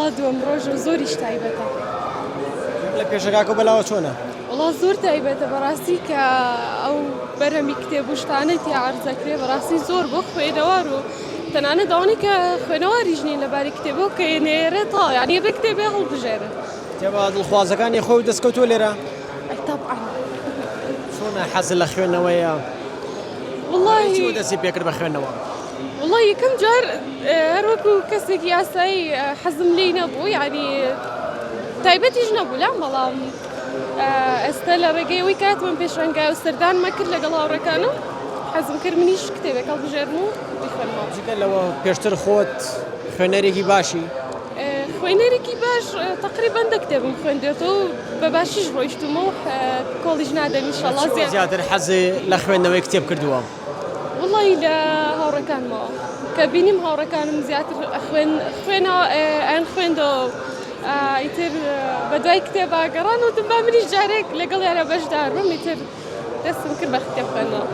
والله دوم ڕۆژ و زۆریش تایبەتە. لە پێشەکە بەلاوە چۆنە؟ والله زۆر تایبەتە بەڕاستی کە ئەو بەرهەمی کتێب و شتانەتی عەرزەکرێ بەڕاستی زۆر بۆ خوێنەوار و تەنانەت داوانی کە خوێنەواریش نین لەباری کتێبەوە کە نێرێتەوە یعنی بێ کتێبێ هەڵبژێرن. کتێبە دڵخوازەکانی خۆی دەستکەوتووە لێرە؟ طبعا. چۆنە حەزت لە خوێندنەوەیە؟ والله چی دەستی پێکرد بە خوێندنەوە؟ والله یەکەم جار هەر وەکو کەسێکی یاسایی حەزم لێی نەبوو یعنی تایبەتیش نەبوو لام بەڵام ئێستا لە ڕێگەی ئەوەی کاتمان پێشڕەنگای و سەردانمە کرد لەگەڵ هاوڕێکانم حەزم کرد منیش کتێبێک هەڵبژێرم و بیخوێنمەوە. جگە لەوە پێشتر خۆت خوێنەرێکی باشی؟ خوێنەرێکی باش تقریبا دە کتێبم خوێندێتەوە و بە باشیش ڕۆیشتمە و کۆڵیش نادەم ئینشەڵڵا زیاتر حەزی لە خوێندنەوەی کتێب کردووە؟ والله لە هاوڕێکانمەوە کە بینیم هاوڕێکانم زیاتر خوێنەوە ئەیان خوێندەوە ئیتر بە دوای کتێبە گەڕان و دەبا منیش جارێک لەگەڵ یارە بەشدار بم ئیتر دەستم کرد بە کتێب خوێندنەوە.